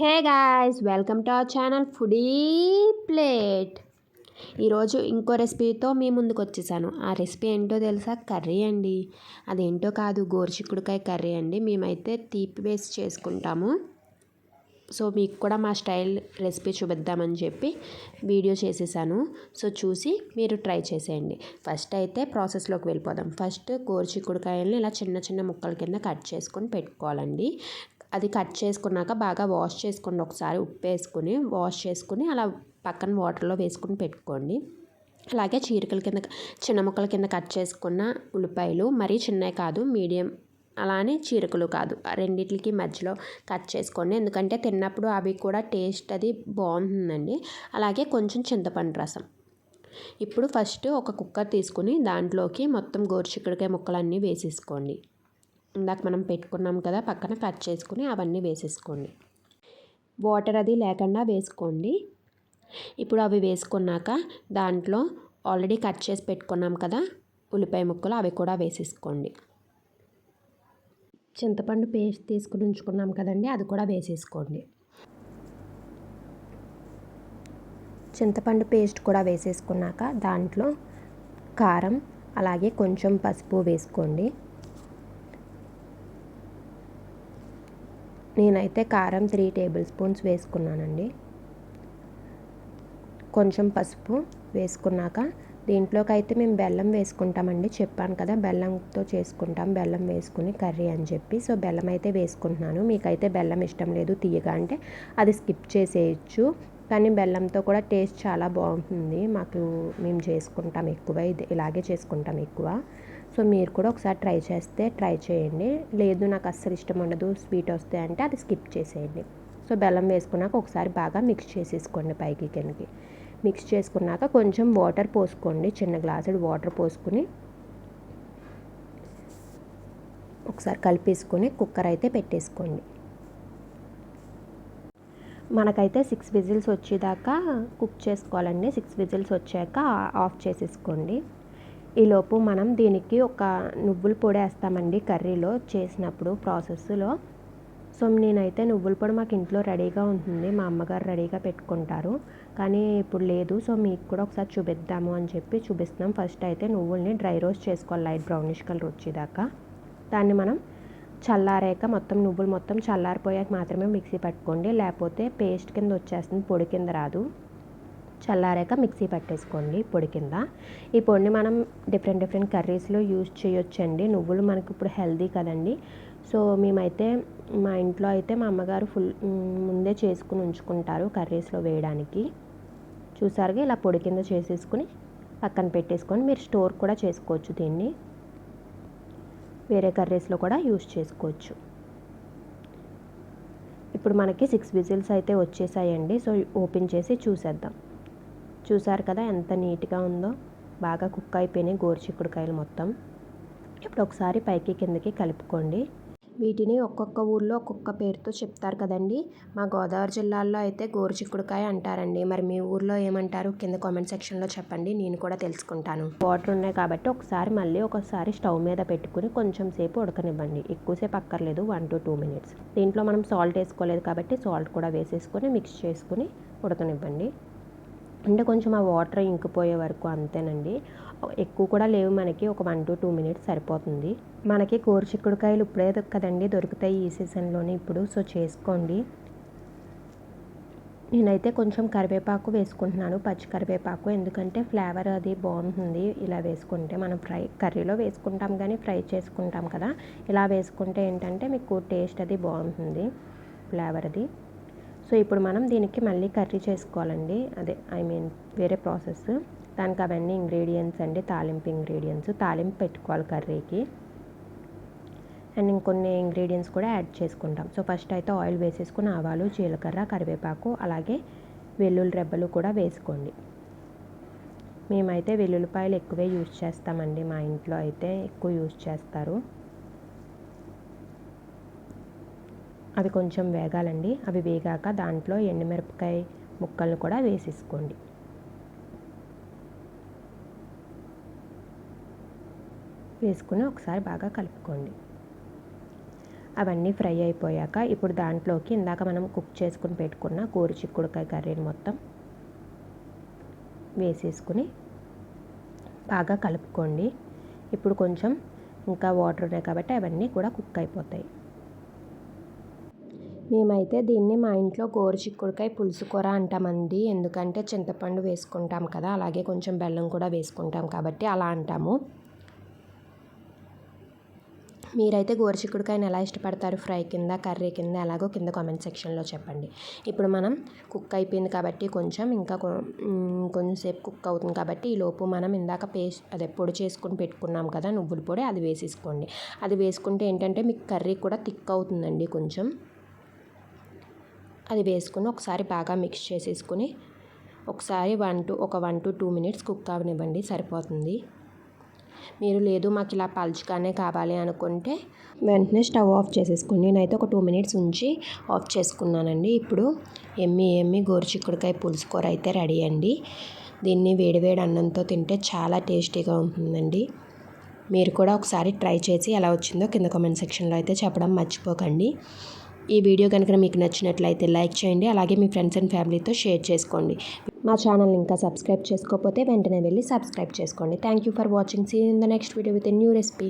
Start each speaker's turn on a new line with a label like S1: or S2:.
S1: Hey guys, welcome to our channel foodie plate. ఈరోజు ఇంకో రెసిపీతో మీ ముందుకు వచ్చేసాను. ఆ రెసిపీ ఏంటో తెలుసా? కర్రీ అండి. అదేంటో కాదు, గోరుచిక్కుడుకాయ కర్రీ అండి. మేమైతే తీపి వేసి చేసుకుంటాము. సో మీకు కూడా మా స్టైల్ రెసిపీ చూపిద్దామని చెప్పి వీడియో చేసేసాను. సో చూసి మీరు ట్రై చేసేయండి. ఫస్ట్ అయితే ప్రాసెస్లోకి వెళ్ళిపోదాం. ఫస్ట్ గోరుచిక్కుడుకాయలని ఇలా చిన్న చిన్న ముక్కల కింద కట్ చేసుకొని పెట్టుకోవాలండి. అది కట్ చేసుకున్నాక బాగా వాష్ చేసుకోండి. ఒకసారి ఉప్పు వేసుకుని వాష్ చేసుకుని అలా పక్కన వాటర్లో వేసుకుని పెట్టుకోండి. అలాగే చీరికల కింద చిన్న ముక్కల కింద కట్ చేసుకున్న ఉల్లిపాయలు, మరీ చిన్నవి కాదు, మీడియం, అలానే చీరికలు కాదు, రెండిట్లకి మధ్యలో కట్ చేసుకోండి. ఎందుకంటే తిన్నప్పుడు అవి కూడా టేస్ట్ అది బాగుంటుందండి. అలాగే కొంచెం చింతపండు రసం. ఇప్పుడు ఫస్ట్ ఒక కుక్కర్ తీసుకుని దాంట్లోకి మొత్తం గోరుచిక్కుడుకాయ ముక్కలన్నీ వేసేసుకోండి. ఇందాక మనం పెట్టుకున్నాం కదా, పక్కన కట్ చేసుకుని అవన్నీ వేసేసుకోండి. వాటర్ అది లేకుండా వేసుకోండి. ఇప్పుడు అవి వేసుకున్నాక దాంట్లో ఆల్రెడీ కట్ చేసి పెట్టుకున్నాం కదా ఉల్లిపాయ ముక్కలు, అవి కూడా వేసేసుకోండి. చింతపండు పేస్ట్ తీసుకుని ఉంచుకున్నాం కదండి, అది కూడా వేసేసుకోండి. చింతపండు పేస్ట్ కూడా వేసేసుకున్నాక దాంట్లో కారం అలాగే కొంచెం పసుపు వేసుకోండి. నేనైతే కారం 3 టేబుల్ స్పూన్స్ వేసుకున్నానండి. కొంచెం పసుపు వేసుకున్నాక దీంట్లోకి అయితే మేము బెల్లం వేసుకుంటామండి. చెప్పాను కదా బెల్లంతో చేసుకుంటాం, బెల్లం వేసుకుని కర్రీ అని చెప్పి. సో బెల్లం అయితే వేసుకుంటున్నాను. మీకైతే బెల్లం ఇష్టం లేదు తీయగా అంటే అది స్కిప్ చేసేయచ్చు. కానీ బెల్లంతో కూడా టేస్ట్ చాలా బాగుంటుంది. మేము చేసుకుంటాం ఎక్కువ, ఇది ఇలాగే చేసుకుంటాం ఎక్కువ. సో మీరు కూడా ఒకసారి ట్రై చేయండి. లేదు నాకు అస్సలు ఇష్టం ఉండదు, స్వీట్ వస్తే అంటే అది స్కిప్ చేసేయండి. సో బెల్లం వేసుకున్నాక ఒకసారి బాగా మిక్స్ చేసేసుకోండి. పైకి కిందకి మిక్స్ చేసుకున్నాక కొంచెం వాటర్ పోసుకోండి. చిన్న గ్లాసుడు వాటర్ పోసుకుని ఒకసారి కలిపేసుకొని కుక్కర్ అయితే పెట్టేసుకోండి. మనకైతే 6 విజిల్స్ వచ్చేదాకా కుక్ చేసుకోవాలండి. 6 విజిల్స్ వచ్చాక ఆఫ్ చేసేసుకోండి. ఈలోపు మనం దీనికి ఒక నువ్వుల పొడి వేస్తామండి కర్రీలో చేసినప్పుడు ప్రాసెస్లో. సో నేనైతే నువ్వుల పొడి మాకు ఇంట్లో రెడీగా ఉంటుంది, మా అమ్మగారు రెడీగా పెట్టుకుంటారు. కానీ ఇప్పుడు లేదు. సో మీకు కూడా ఒకసారి చూపిద్దాము అని చెప్పి చూపిస్తున్నాం. ఫస్ట్ అయితే నువ్వుల్ని డ్రై రోస్ట్ చేసుకోవాలి లైట్ బ్రౌనిష్ కలర్ వచ్చేదాకా. దాన్ని మనం చల్లారాక నువ్వులు మొత్తం చల్లారిపోయాక మాత్రమే మిక్సీ పట్టుకోండి, లేకపోతే పేస్ట్ కింద వచ్చేస్తుంది, పొడి కింద రాదు. చల్లారాక మిక్సీ పట్టేసుకోండి పొడి కింద. ఈ పొడిని మనం డిఫరెంట్ కర్రీస్లో యూజ్ చేయొచ్చండి. నువ్వులు మనకి ఇప్పుడు హెల్దీ కదండి. సో మేమైతే మా ఇంట్లో అయితే మా అమ్మగారు ముందే చేసుకుని ఉంచుకుంటారు కర్రీస్లో వేయడానికి. చూసారుగా ఇలా పొడి కింద చేసేసుకుని పక్కన పెట్టేసుకొని మీరు స్టోర్ కూడా చేసుకోవచ్చు. దీన్ని వేరే కర్రీస్లో కూడా యూజ్ చేసుకోవచ్చు. ఇప్పుడు మనకి 6 విజిల్స్ అయితే వచ్చేసాయండి. సో ఓపెన్ చేసి చూసేద్దాం. చూసారు కదా ఎంత నీట్గా ఉందో, బాగా కుక్ అయిపోయినాయి గోరుచిక్కుడుకాయలు మొత్తం. ఇప్పుడు ఒకసారి పైకి కిందకి కలుపుకోండి. వీటిని ఒక్కొక్క ఊర్లో ఒక్కొక్క పేరుతో చెప్తారు కదండి. మా గోదావరి జిల్లాలో అయితే గోరుచిక్కుడుకాయ అంటారండి. మరి మీ ఊర్లో ఏమంటారు కింద కామెంట్ సెక్షన్లో చెప్పండి, నేను కూడా తెలుసుకుంటాను. వాటర్ ఉన్నాయి కాబట్టి ఒకసారి స్టవ్ మీద పెట్టుకుని కొంచెం సేపు ఉడకనివ్వండి. ఎక్కువసేపు అక్కర్లేదు, 1 to 2 minutes. దీంట్లో మనం సాల్ట్ వేసుకోలేదు కాబట్టి సాల్ట్ కూడా వేసేసుకొని మిక్స్ చేసుకుని ఉడకనివ్వండి. అంటే కొంచెం ఆ వాటర్ ఇంకిపోయే వరకు అంతేనండి. ఎక్కువ కూడా లేవు మనకి, ఒక 1 to 2 minutes సరిపోతుంది. మనకి గోరుచిక్కుడుకాయలు ఇప్పుడే కదండి దొరుకుతాయి ఈ సీజన్లోనే ఇప్పుడు. సో చేసుకోండి. నేనైతే కొంచెం కరివేపాకు వేసుకుంటున్నాను, పచ్చి కరివేపాకు, ఎందుకంటే ఫ్లేవర్ అది బాగుంటుంది ఇలా వేసుకుంటే. మనం కర్రీలో వేసుకుంటాం కానీ ఫ్రై చేసుకుంటాం కదా, ఇలా వేసుకుంటే ఏంటంటే మీకు టేస్ట్ అది బాగుంటుంది, ఫ్లేవర్ అది. సో ఇప్పుడు మనం దీనికి మళ్ళీ కర్రీ చేసుకోవాలండి, వేరే ప్రాసెస్. దానికి అవన్నీ ఇంగ్రీడియంట్స్ అండి, తాలింపు ఇంగ్రీడియంట్స్. తాలింపు పెట్టుకోవాలి కర్రీకి. అండ్ ఇంకొన్ని ఇంగ్రీడియంట్స్ కూడా యాడ్ చేసుకుంటాం. సో ఫస్ట్ అయితే ఆయిల్ వేసేసుకుని ఆవాలు, జీలకర్ర, కరివేపాకు అలాగే వెల్లుల్లి రెబ్బలు కూడా వేసుకోండి. మేమైతే వెల్లుల్లిపాయలు ఎక్కువే యూజ్ చేస్తామండి, మా ఇంట్లో అయితే ఎక్కువ యూజ్ చేస్తారు. అవి కొంచెం వేగాలండి. అవి వేగాక దాంట్లో ఎండుమిరపకాయ ముక్కలను కూడా వేసేసుకోండి. వేసుకుని ఒకసారి బాగా కలుపుకోండి. అవన్నీ ఫ్రై అయిపోయాక ఇప్పుడు దాంట్లోకి ఇందాక మనం కుక్ చేసుకుని పెట్టుకున్న గోరుచిక్కుడుకాయ కర్రీని మొత్తం వేసేసుకుని బాగా కలుపుకోండి. ఇప్పుడు కొంచెం ఇంకా వాటర్ ఉన్నాయి కాబట్టి అవన్నీ కూడా కుక్ అయిపోతాయి. మేమైతే దీన్ని మా ఇంట్లో గోరుచిక్కుడుకాయ పులుసు కూర అంటామండి. ఎందుకంటే చింతపండు వేసుకుంటాం కదా, అలాగే కొంచెం బెల్లం కూడా వేసుకుంటాం కాబట్టి అలా అంటాము. మీరైతే గోరుచిక్కుడుకాయని ఎలా ఇష్టపడతారు? ఫ్రై కింద, కర్రీ కింద, ఎలాగో కింద కామెంట్ సెక్షన్లో చెప్పండి. ఇప్పుడు మనం కుక్ అయిపోయింది కాబట్టి కొంచెంసేపు కుక్ అవుతుంది కాబట్టి ఈలోపు మనం ఇందాక పొడి చేసుకుని పెట్టుకున్నాం కదా నువ్వుల పొడి, అది వేసేసుకోండి. అది వేసుకుంటే ఏంటంటే మీకు కర్రీ కూడా థిక్ అవుతుందండి కొంచెం. అది వేసుకుని ఒకసారి బాగా మిక్స్ చేసేసుకుని ఒకసారి 1 to 2 minutes కుక్ అవనివ్వండి, సరిపోతుంది. మీరు లేదు మాకు ఇలా పలుచగానే కావాలి అనుకుంటే వెంటనే స్టవ్ ఆఫ్ చేసేసుకోండి. నేనైతే ఒక 2 minutes ఉంచి ఆఫ్ చేసుకున్నానండి. ఇప్పుడు ఎమ్మి గోరుచిక్కుడుకాయ పులుసు కూర అయితే రెడీ అండి. దీన్ని వేడివేడి అన్నంతో తింటే చాలా టేస్టీగా ఉంటుందండి. మీరు కూడా ఒకసారి ట్రై చేసి ఎలా వచ్చిందో కింద కామెంట్ సెక్షన్లో అయితే చెప్పడం మర్చిపోకండి. ఈ వీడియో కనుక మీకు నచ్చినట్లయితే లైక్ చేయండి, అలాగే మీ ఫ్రెండ్స్ అండ్ ఫ్యామిలీతో షేర్ చేసుకోండి. మా ఛానల్ని ఇంకా సబ్స్క్రైబ్ చేసుకోకపోతే వెంటనే వెళ్ళి సబ్స్క్రైబ్ చేసుకోండి. Thank you for watching. See you in the next video with a new recipe.